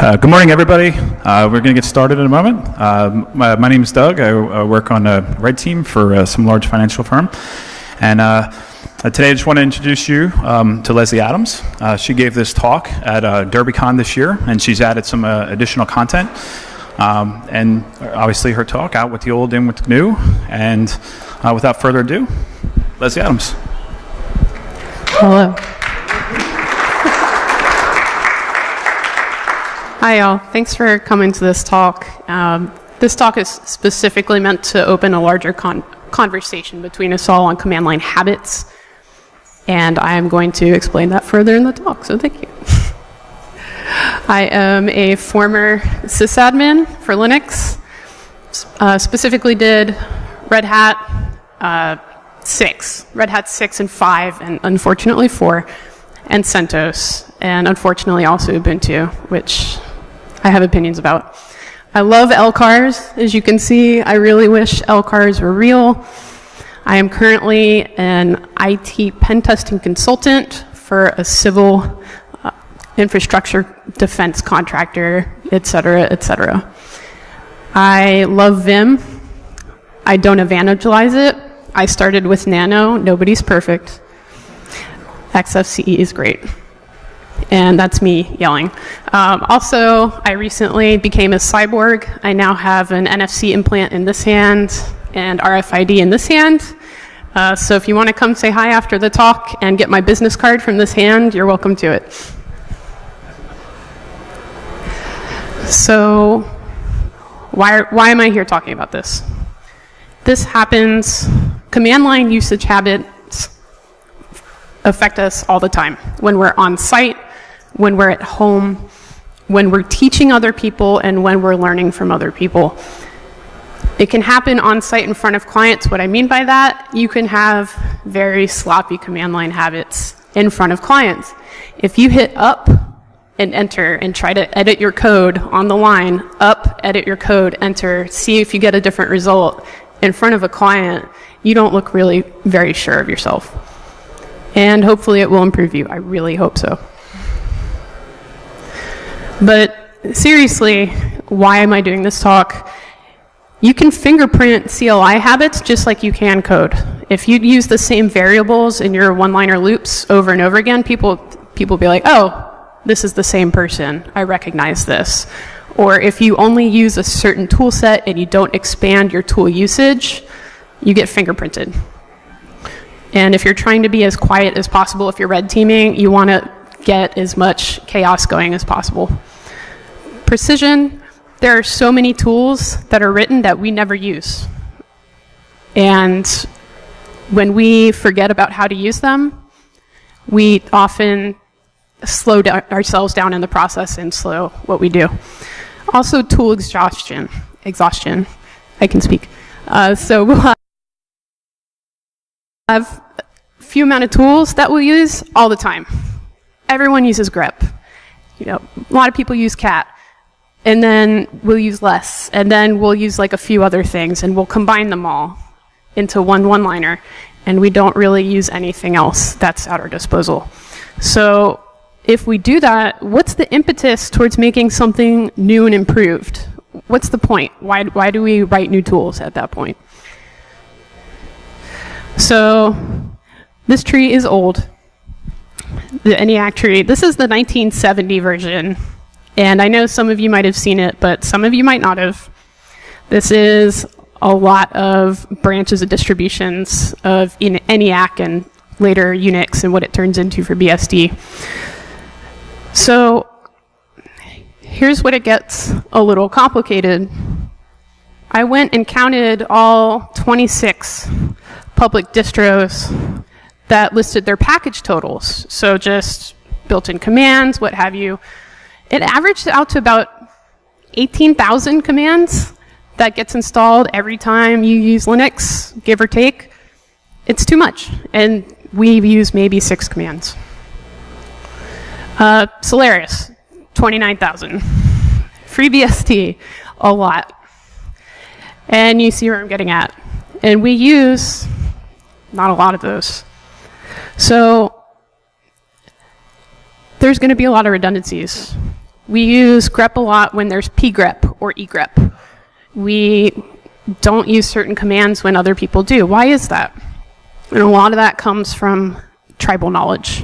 Good morning, everybody. We're going to get started in a moment. My name is Doug. I work on a red team for some large financial firm. And today I just want to introduce you to Lsly Adams. She gave this talk at DerbyCon this year, and she's added some additional content. And obviously her talk, Out with the Old, In with the New. And without further ado, Lsly Adams. Hello. Hi, y'all. Thanks for coming to this talk. This talk is specifically meant to open a larger conversation between us all on command line habits, and I am going to explain that further in the talk, so thank you. I am a former sysadmin for Linux, specifically did Red Hat 6, Red Hat 6 and 5, and unfortunately 4, and CentOS, and unfortunately also Ubuntu, which I have opinions about. I love LCARs, as you can see. I really wish LCARs were real. I am currently an IT pen testing consultant for a civil infrastructure defense contractor, et cetera, et cetera. I love Vim. I don't evangelize it. I started with Nano. Nobody's perfect. XFCE is great. And that's me yelling. Also, I recently became a cyborg. I now have an NFC implant in this hand and RFID in this hand. So if you want to come say hi after the talk and get my business card from this hand, you're welcome to it. So why am I here talking about this? This happens, command line usage habits affect us all the time. When we're on site, when we're at home, when we're teaching other people, and when we're learning from other people. It can happen on site in front of clients. What I mean by that, you can have very sloppy command line habits in front of clients. If you hit up and enter and try to edit your code on the line, up, edit your code, enter, see if you get a different result in front of a client, you don't look really very sure of yourself. And hopefully it will improve you. I really hope so. But seriously, why am I doing this talk? You can fingerprint CLI habits just like you can code. If you use the same variables in your one-liner loops over and over again, people be like, oh, this is the same person. I recognize this. Or if you only use a certain tool set and you don't expand your tool usage, you get fingerprinted. And if you're trying to be as quiet as possible, if you're red teaming, you want to get as much chaos going as possible. Precision, there are so many tools that are written that we never use. And when we forget about how to use them, we often slow ourselves down in the process and slow what we do. Also, tool exhaustion. I can speak. So we'll have a few amount of tools that we'll use all the time. Everyone uses grep. A lot of people use cat. And then we'll use less. And then we'll use like a few other things, and we'll combine them all into one-liner. And we don't really use anything else that's at our disposal. So if we do that, what's the impetus towards making something new and improved? What's the point? Why do we write new tools at that point? So this tree is old. The ENIAC tree. This is the 1970 version. And I know some of you might have seen it, but some of you might not have. This is a lot of branches of distributions of ENIAC and later Unix and what it turns into for BSD. So here's what it gets a little complicated. I went and counted all 26 public distros that listed their package totals. So just built-in commands, what have you. It averaged out to about 18,000 commands that gets installed every time you use Linux, give or take. It's too much, and we use maybe 6 commands. Solaris, 29,000. FreeBSD, a lot. And you see where I'm getting at. And we use not a lot of those. So there's going to be a lot of redundancies. We use grep a lot when there's pgrep or egrep. We don't use certain commands when other people do. Why is that? And a lot of that comes from tribal knowledge.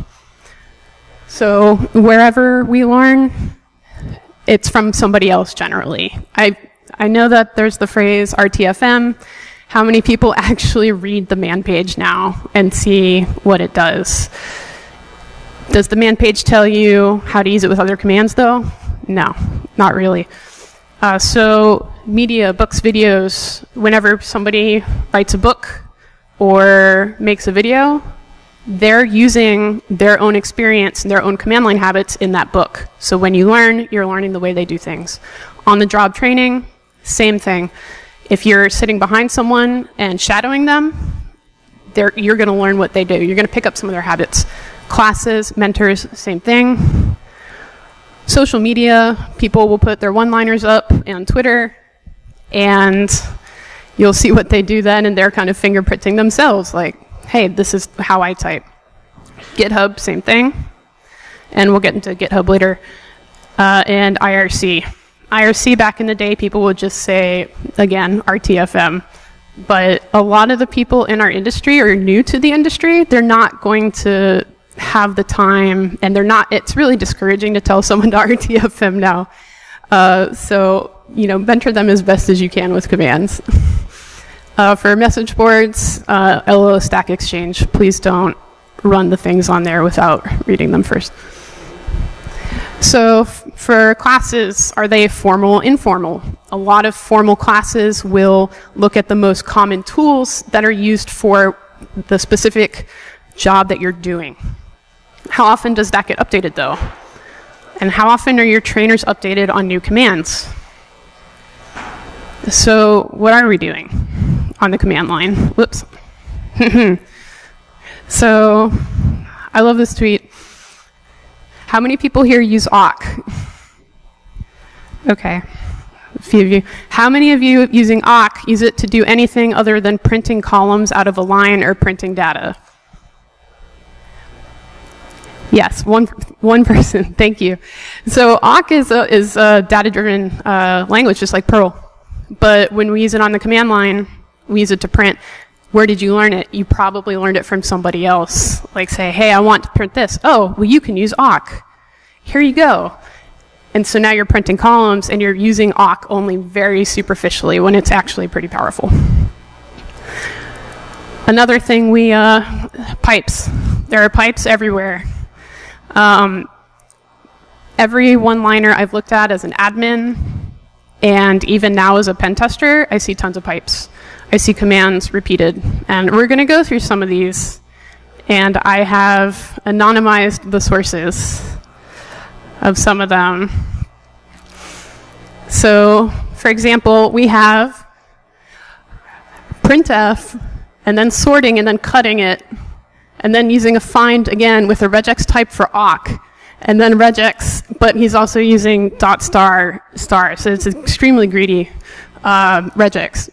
So wherever we learn, it's from somebody else generally. I know that there's the phrase RTFM. How many people actually read the man page now and see what it does? Does the man page tell you how to use it with other commands though? No, not really. So media, books, videos, whenever somebody writes a book or makes a video, they're using their own experience and their own command line habits in that book. So when you learn, you're learning the way they do things. On the job training, same thing. If you're sitting behind someone and shadowing them, you're going to learn what they do. You're going to pick up some of their habits. Classes, mentors, same thing. Social media, people will put their one-liners up on Twitter, and you'll see what they do then, and they're kind of fingerprinting themselves, like, hey, this is how I type. GitHub, same thing. And we'll get into GitHub later. And IRC. IRC, back in the day, people would just say, again, RTFM. But a lot of the people in our industry are new to the industry. They're not going to have the time, and it's really discouraging to tell someone to RTFM now. So, mentor them as best as you can with commands. For message boards, LO Stack Exchange, please don't run the things on there without reading them first. So for classes, are they formal, informal? A lot of formal classes will look at the most common tools that are used for the specific job that you're doing. How often does that get updated though? And how often are your trainers updated on new commands? So what are we doing on the command line? Whoops. So I love this tweet. How many people here use awk? Okay, a few of you. How many of you using awk use it to do anything other than printing columns out of a line or printing data? Yes, one person, thank you. So awk is a data-driven language, just like Perl. But when we use it on the command line, we use it to print. Where did you learn it? You probably learned it from somebody else. Like say, hey, I want to print this. Oh, well, you can use awk. Here you go. And so now you're printing columns, and you're using awk only very superficially when it's actually pretty powerful. Another thing, pipes. There are pipes everywhere. Every one-liner I've looked at as an admin, and even now as a pen tester, I see tons of pipes. I see commands repeated. And we're going to go through some of these. And I have anonymized the sources of some of them. So, for example, we have printf, and then sorting, and then cutting it, and then using a find again with a regex type for awk, and then regex, but he's also using dot star star, so it's extremely greedy regex.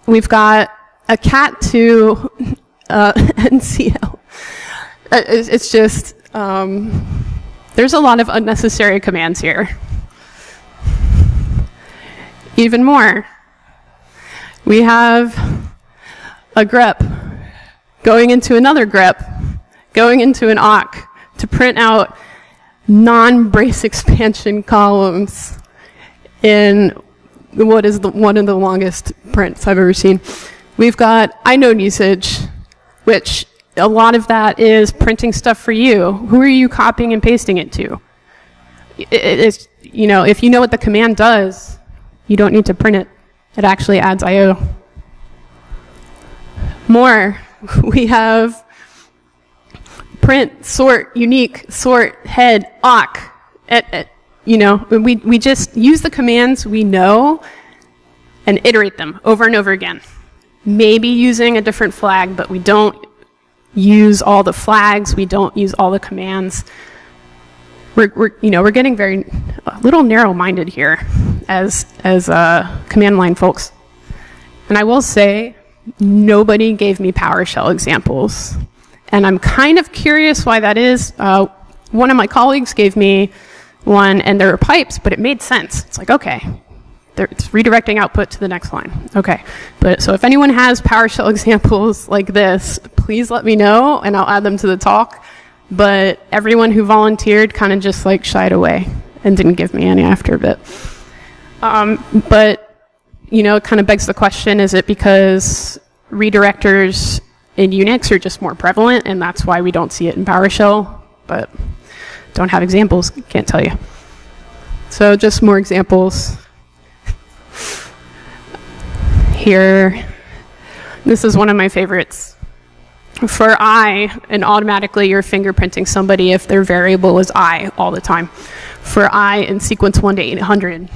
We've got a cat to NCL. It's just, there's a lot of unnecessary commands here. Even more. We have a grep going into another grep, going into an awk to print out non-brace expansion columns in what is one of the longest prints I've ever seen. We've got inode usage, which a lot of that is printing stuff for you. Who are you copying and pasting it to? It's, if you know what the command does, you don't need to print it. It actually adds I/O. More, we have print, sort, unique, sort, head, awk. We just use the commands we know and iterate them over and over again. Maybe using a different flag, but we don't use all the flags. We don't use all the commands. We're getting a little narrow-minded here as command line folks. And I will say, nobody gave me PowerShell examples. And I'm kind of curious why that is. One of my colleagues gave me one, and there were pipes, but it made sense. It's like, okay, it's redirecting output to the next line. Okay, but so if anyone has PowerShell examples like this, please let me know, and I'll add them to the talk. But everyone who volunteered kind of just like shied away and didn't give me any after a bit. But, you know, it kind of begs the question, is it because redirectors in Unix are just more prevalent, and that's why we don't see it in PowerShell? But don't have examples, can't tell you. So just more examples. Here, this is one of my favorites. For I, and automatically you're fingerprinting somebody if their variable is I all the time. For I in sequence 1 to 800,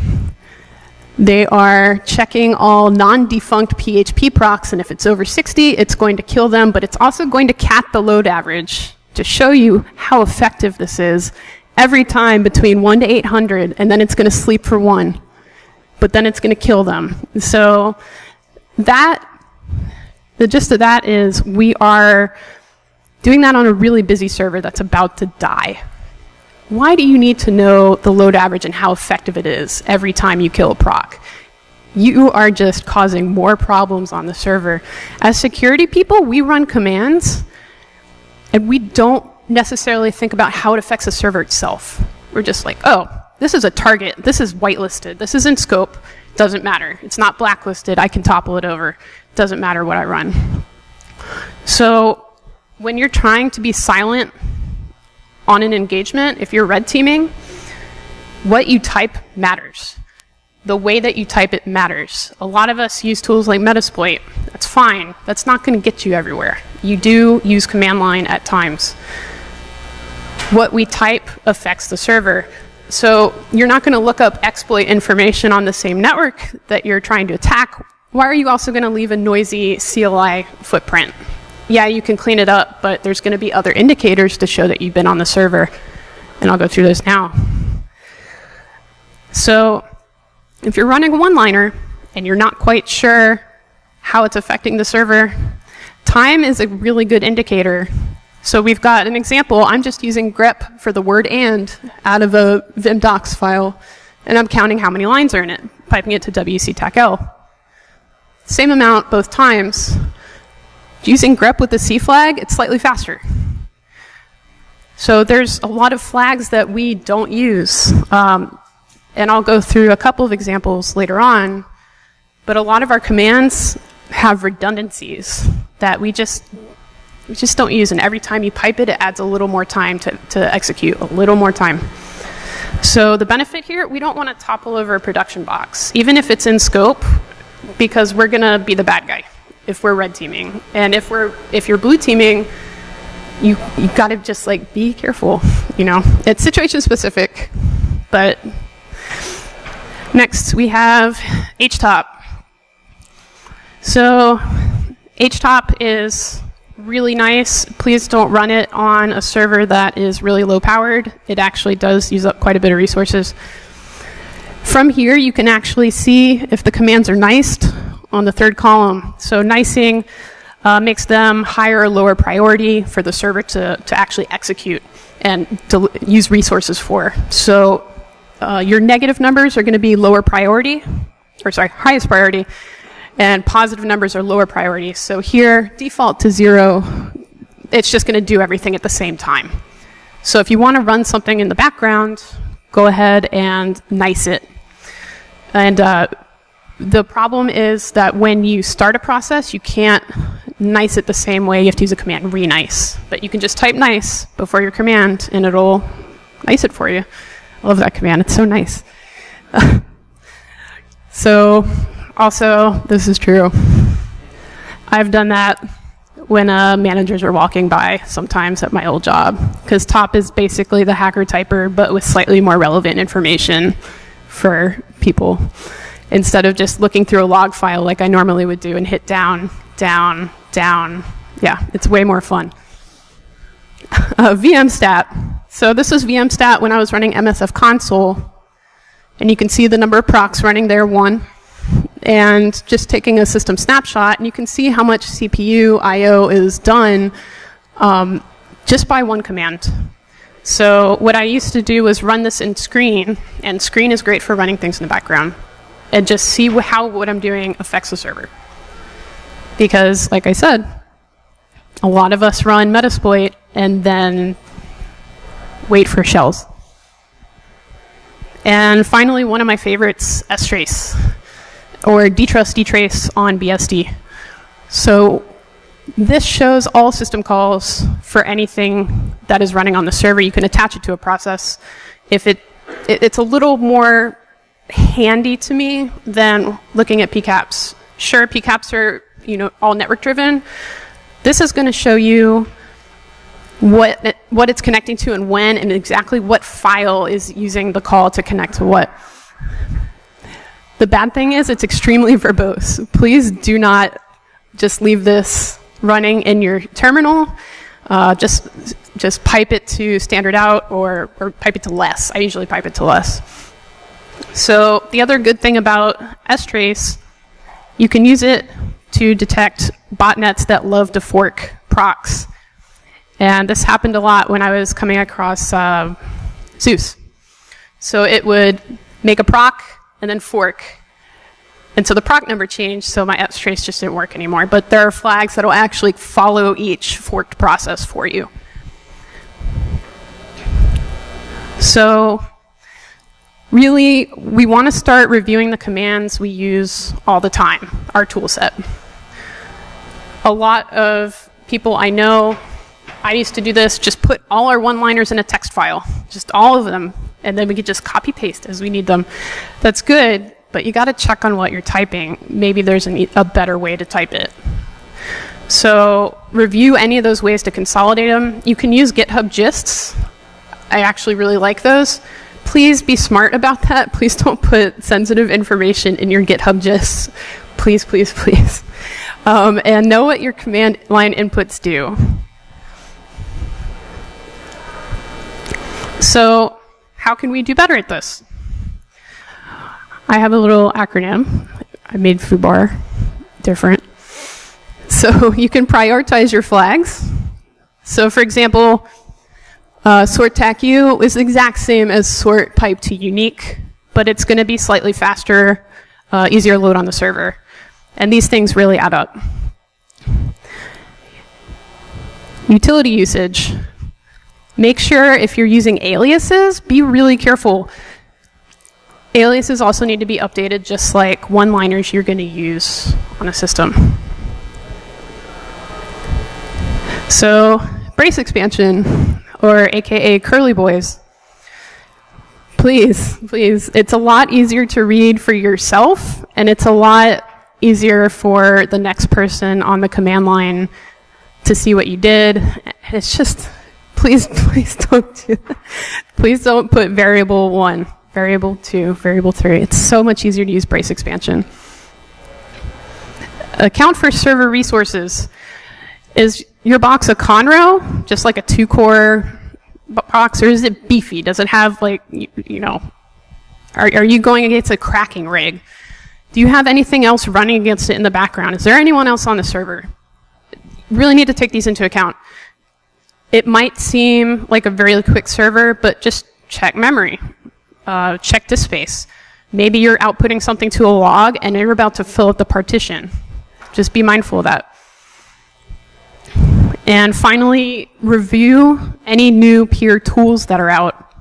they are checking all non-defunct PHP procs, and if it's over 60, it's going to kill them, but it's also going to cat the load average to show you how effective this is every time between 1 to 800, and then it's going to sleep for 1, but then it's going to kill them. So the gist of that is we are doing that on a really busy server that's about to die. Why do you need to know the load average and how effective it is every time you kill a proc? You are just causing more problems on the server. As security people, we run commands, and we don't necessarily think about how it affects the server itself. We're just like, oh, this is a target. This is whitelisted. This is in scope. Doesn't matter. It's not blacklisted. I can topple it over. Doesn't matter what I run. So when you're trying to be silent on an engagement, if you're red teaming, what you type matters. The way that you type it matters. A lot of us use tools like Metasploit. That's fine. That's not going to get you everywhere. You do use command line at times. What we type affects the server. So you're not going to look up exploit information on the same network that you're trying to attack. Why are you also going to leave a noisy CLI footprint? Yeah, you can clean it up, but there's going to be other indicators to show that you've been on the server. And I'll go through those now. So if you're running a one-liner and you're not quite sure how it's affecting the server, time is a really good indicator. So we've got an example. I'm just using grep for the word and out of a Vim docs file, and I'm counting how many lines are in it, piping it to wctacl. Same amount both times. Using grep with the C flag, it's slightly faster. So there's a lot of flags that we don't use. And I'll go through a couple of examples later on, but a lot of our commands have redundancies that we just don't use, and every time you pipe it, it adds a little more time to execute, a little more time. So the benefit here, we don't want to topple over a production box, even if it's in scope, because we're going to be the bad guy if we're red teaming. And if you're blue teaming, you got to just like be careful, you know. It's situation specific, but next we have htop. So htop is really nice. Please don't run it on a server that is really low powered. It actually does use up quite a bit of resources. From here, you can actually see if the commands are niced on the third column. So nicing makes them higher or lower priority for the server to actually execute and to use resources for. So your negative numbers are going to be lower priority, or sorry, highest priority, and positive numbers are lower priority. So here, default to 0, it's just going to do everything at the same time. So if you want to run something in the background, go ahead and nice it. And the problem is that when you start a process, you can't nice it the same way. You have to use a command renice. But you can just type nice before your command, and it'll nice it for you. I love that command. It's so nice. So also, this is true. I've done that when managers are walking by sometimes at my old job, because top is basically the hacker typer, but with slightly more relevant information for people, instead of just looking through a log file like I normally would do and hit down, down, down. Yeah, it's way more fun. Vmstat. So this is Vmstat when I was running MSF console, and you can see the number of procs running there, 1. And just taking a system snapshot, and you can see how much CPU I/O is done just by one command. So what I used to do was run this in Screen, and Screen is great for running things in the background, and just see how what I'm doing affects the server. Because, like I said, a lot of us run Metasploit and then wait for shells. And finally, one of my favorites, strace, or dtrust on BSD. So this shows all system calls for anything that is running on the server. You can attach it to a process. If it's a little more handy to me than looking at PCAPs. Sure, PCAPs are all network driven. This is going to show you what it's connecting to and when, and exactly what file is using the call to connect to what. The bad thing is it's extremely verbose. Please do not just leave this running in your terminal. Just pipe it to standard out or pipe it to less. I usually pipe it to less. So the other good thing about strace, you can use it to detect botnets that love to fork procs. And this happened a lot when I was coming across Zeus. So it would make a proc and then fork. And so the proc number changed, so my strace just didn't work anymore. But there are flags that will actually follow each forked process for you. So really, we want to start reviewing the commands we use all the time, our tool set. A lot of people I know, I used to do this, just put all our one-liners in a text file, just all of them, and then we could just copy-paste as we need them. That's good, but you got to check on what you're typing. Maybe there's a better way to type it. So review any of those ways to consolidate them. You can use GitHub gists. I actually really like those. Please be smart about that. Please don't put sensitive information in your GitHub gists. Please, please, please. And know what your command line inputs do. So how can we do better at this? I have a little acronym. I made foobar different. So you can prioritize your flags. So for example, sort TACU is the exact same as sort pipe to unique, but it's going to be slightly faster, easier load on the server. And these things really add up. Utility usage. Make sure if you're using aliases, be really careful. Aliases also need to be updated just like one-liners you're going to use on a system. So brace expansion, or AKA curly boys. Please, please, it's a lot easier to read for yourself, and it's a lot easier for the next person on the command line to see what you did. It's just, please don't do that. Please don't put variable 1, variable 2, variable 3. It's so much easier to use brace expansion. Account for server resources. Is your box a Conroe, just like a 2-core box, or is it beefy? Does it have, like, are you going against a cracking rig? Do you have anything else running against it in the background? Is there anyone else on the server? You really need to take these into account. It might seem like a very quick server, but just check memory. Check disk space. Maybe you're outputting something to a log and you're about to fill up the partition. Just be mindful of that. And finally, review any new peer tools that are out.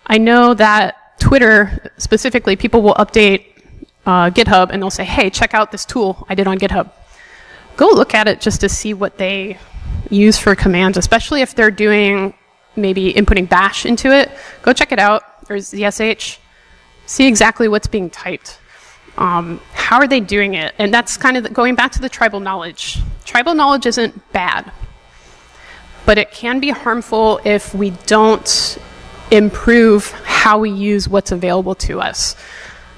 I know that Twitter, specifically, people will update GitHub and they'll say, hey, check out this tool I did on GitHub. Go look at it just to see what they use for commands, especially if they're doing maybe inputting bash into it. Go check it out, or ZSH. See exactly what's being typed. How are they doing it? And that's kind of going back to the tribal knowledge. Tribal knowledge isn't bad, but it can be harmful if we don't improve how we use what's available to us.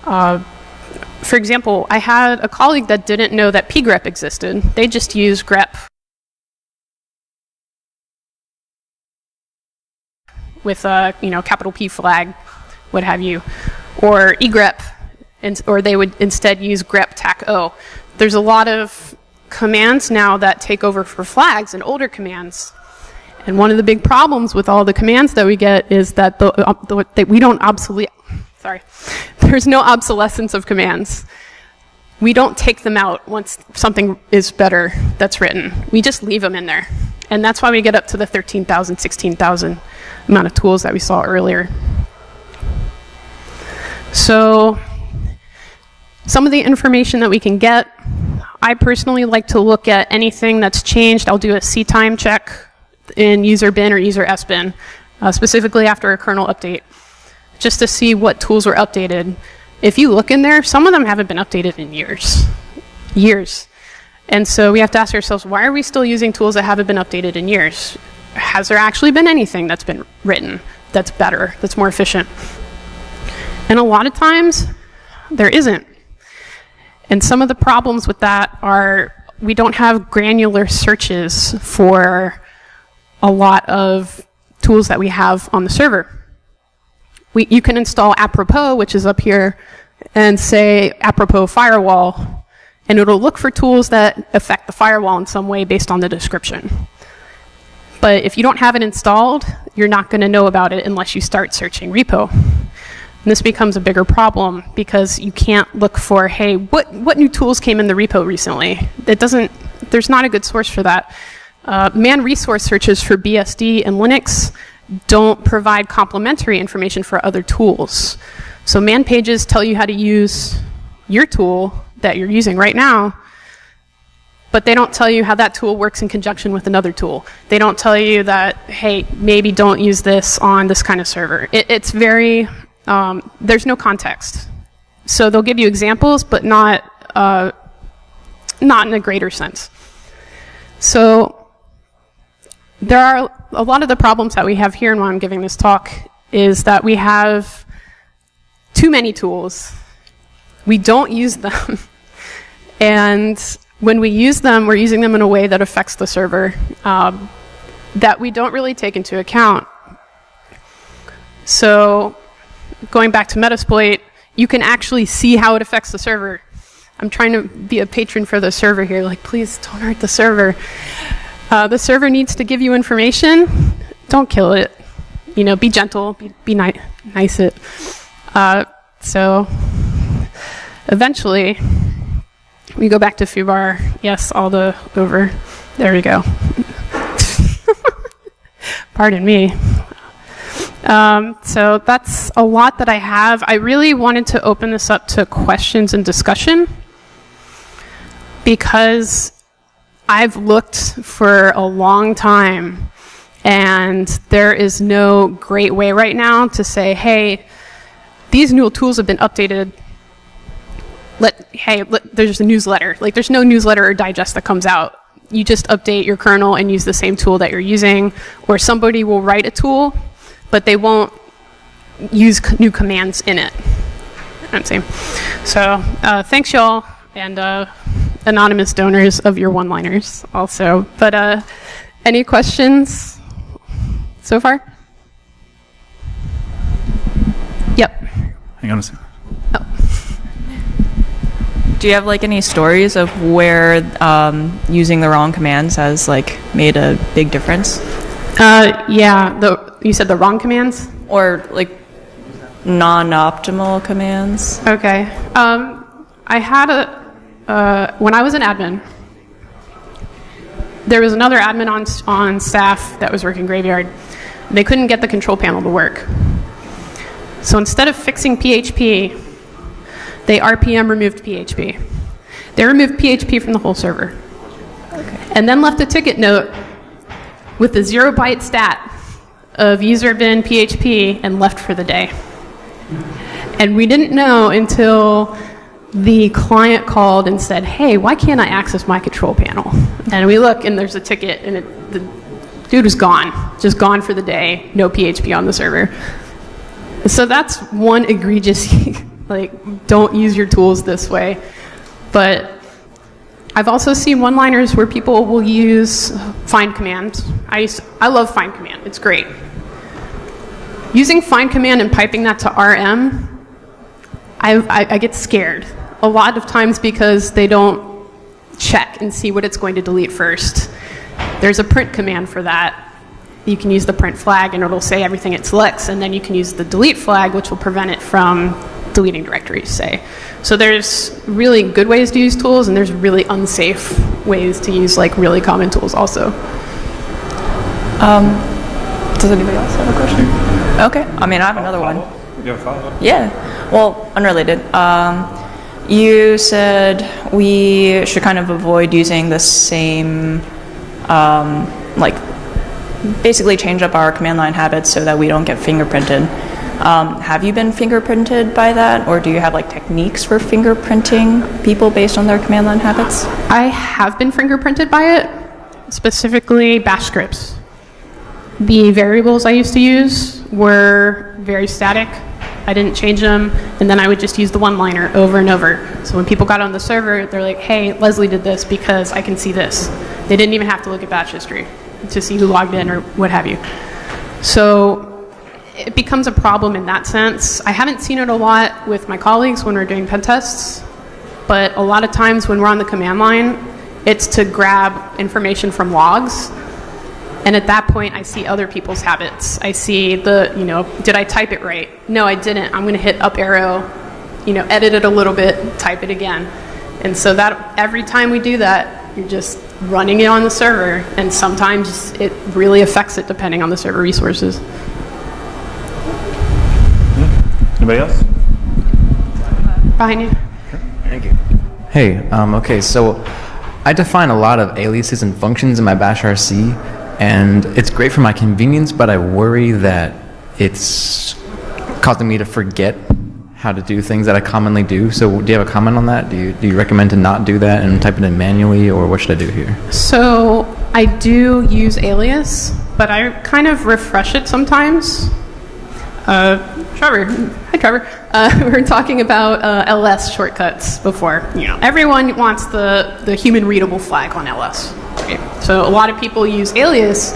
For example, I had a colleague that didn't know that pgrep existed. They just used grep with a capital P flag, what have you, or egrep, or they would instead use grep tac-o. There's a lot of commands now that take over for flags and older commands, And one of the big problems with all the commands that we get is that we don't there's no obsolescence of commands. We don't take them out once something is better that's written. We just leave them in there. And that's why we get up to the 13,000, 16,000 amount of tools that we saw earlier. So some of the information that we can get, I personally like to look at anything that's changed. I'll do a ctime check in user bin or user sbin, specifically after a kernel update, just to see what tools were updated. If you look in there, some of them haven't been updated in years. And so we have to ask ourselves, why are we still using tools that haven't been updated in years? Has there actually been anything that's been written that's better, that's more efficient? And a lot of times, there isn't. And some of the problems with that are we don't have granular searches for a lot of tools that we have on the server. You can install apropos, which is up here, and say apropos firewall, and it'll look for tools that affect the firewall in some way based on the description. But if you don't have it installed, you're not going to know about it unless you start searching repo. And this becomes a bigger problem because you can't look for, hey, what new tools came in the repo recently? There's not a good source for that. Man resource searches for BSD and Linux don't provide complementary information for other tools. So man pages tell you how to use your tool that you're using right now, but they don't tell you how that tool works in conjunction with another tool. They don't tell you that, hey, maybe don't use this on this kind of server. It's very, there's no context. So they'll give you examples, but not in a greater sense. So there are a lot of the problems that we have here, and why I'm giving this talk, is that we have too many tools. We don't use them. And when we use them, we're using them in a way that affects the server that we don't really take into account. So going back to Metasploit, you can actually see how it affects the server. I'm trying to be a patron for the server here, like, please don't hurt the server. The server needs to give you information. Don't kill it. You know, be gentle, be nice it. So eventually, we go back to foobar. Yes, all the over. There we go. Pardon me. So that's a lot that I have. I really wanted to open this up to questions and discussion because I've looked for a long time and there is no great way right now to say, hey, these new tools have been updated. There's a newsletter. Like, there's no newsletter or digest that comes out. You just update your kernel and use the same tool that you're using, or somebody will write a tool, but they won't use new commands in it. I'm saying. So thanks, y'all, and anonymous donors of your one-liners also. But any questions so far? Yep. Hang on a second. Do you have like any stories of where using the wrong commands has like made a big difference? Yeah, you said the wrong commands? Or like non-optimal commands? Okay. I had when I was an admin, there was another admin on staff that was working graveyard. They couldn't get the control panel to work. So instead of fixing PHP, they RPM removed PHP. They removed PHP from the whole server. Okay. And then left a ticket note with a 0-byte stat of user bin PHP and left for the day. And we didn't know until the client called and said, hey, why can't I access my control panel? And we look and there's a ticket and the dude was gone, just gone for the day, no PHP on the server. So that's one egregious, like, don't use your tools this way. But I've also seen one-liners where people will use find command. I love find command, it's great. Using find command and piping that to RM, I get scared a lot of times because they don't check and see what it's going to delete first. There's a print command for that. you can use the print flag and it'll say everything it selects, and then you can use the delete flag, which will prevent it from deleting directories, say. So there's really good ways to use tools, and there's really unsafe ways to use like really common tools also. Does anybody else have a question? Okay. I mean, I have another one. You have a follow-up? Yeah. Well, unrelated. You said we should kind of avoid using the same, like, basically change up our command line habits so that we don't get fingerprinted. Have you been fingerprinted by that, or do you have like techniques for fingerprinting people based on their command line habits? I have been fingerprinted by it, specifically bash scripts. The variables I used to use were very static. I didn't change them, and then I would just use the one-liner over and over. So when people got on the server, they're like, hey, Lsly did this because I can see this. They didn't even have to look at batch history to see who logged in or what have you. So it becomes a problem in that sense. I haven't seen it a lot with my colleagues when we're doing pen tests, but a lot of times when we're on the command line, it's to grab information from logs. And at that point, I see other people's habits. I see the, did I type it right? No, I didn't. I'm going to hit up arrow, edit it a little bit, type it again. And so that every time we do that, you're just running it on the server. And sometimes it really affects it depending on the server resources. Anybody else? Behind you. Thank you. Hey, okay, so I define a lot of aliases and functions in my bash RC, and it's great for my convenience, but I worry that it's causing me to forget how to do things that I commonly do. So do you have a comment on that? Do you recommend to not do that and type it in manually, or what should I do here? So I do use alias, but I kind of refresh it sometimes. Trevor, hi Trevor. We were talking about ls shortcuts before. Everyone wants the human readable flag on ls. Right? So a lot of people use alias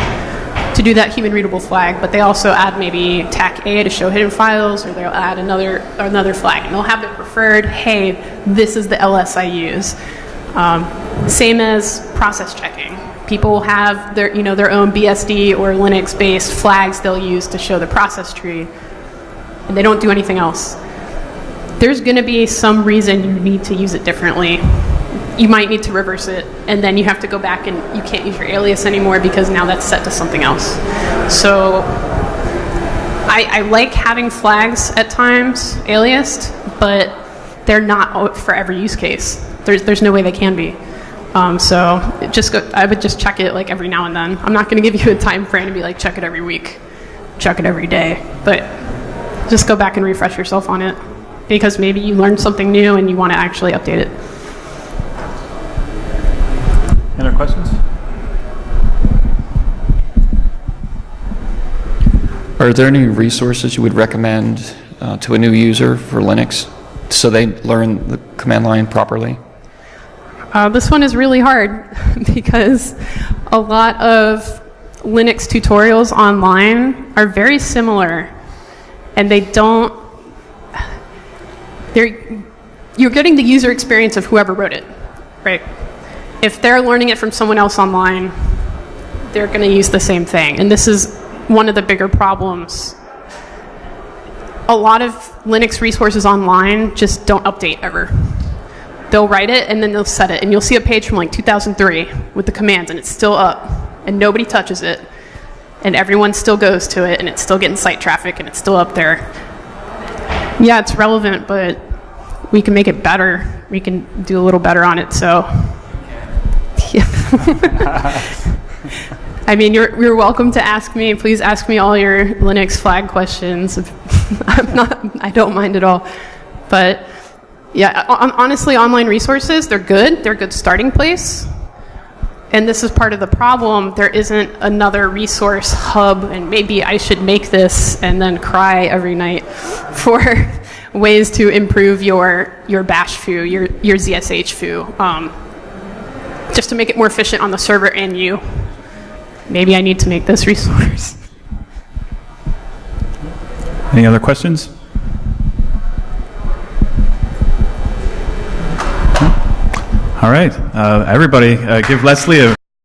to do that human readable flag, but they also add maybe tac A to show hidden files, or they'll add another flag, and they'll have their preferred. Hey, this is the ls I use. Same as process checking. People have their own BSD or Linux-based flags they'll use to show the process tree, and they don't do anything else. There's going to be some reason you need to use it differently. You might need to reverse it, and then you have to go back and you can't use your alias anymore because now that's set to something else. So I like having flags at times aliased, but they're not for every use case. There's no way they can be. So I would just check it like every now and then. I'm not going to give you a time frame to be like check it every week, check it every day, but just go back and refresh yourself on it, because maybe you learned something new and you want to actually update it. Any other questions? Are there any resources you would recommend to a new user for Linux so they learn the command line properly? This one is really hard because a lot of Linux tutorials online are very similar, and you're getting the user experience of whoever wrote it, right? If they're learning it from someone else online, they're going to use the same thing. And this is one of the bigger problems. A lot of Linux resources online just don't update ever. They'll write it and then they'll set it. And you'll see a page from like 2003 with the commands, and it's still up. And nobody touches it. And everyone still goes to it, and it's still getting site traffic, and it's still up there. Yeah, it's relevant, but we can make it better. We can do a little better on it, so... Yeah. I mean, you're welcome to ask me. Please ask me all your Linux flag questions. I don't mind at all. But yeah, honestly, online resources, they're good. They're a good starting place. And this is part of the problem. There isn't another resource hub, and maybe I should make this and then cry every night for ways to improve your bash foo, your ZSH foo. Just to make it more efficient on the server and you. Maybe I need to make this resource. Any other questions? All right, everybody, give Lsly a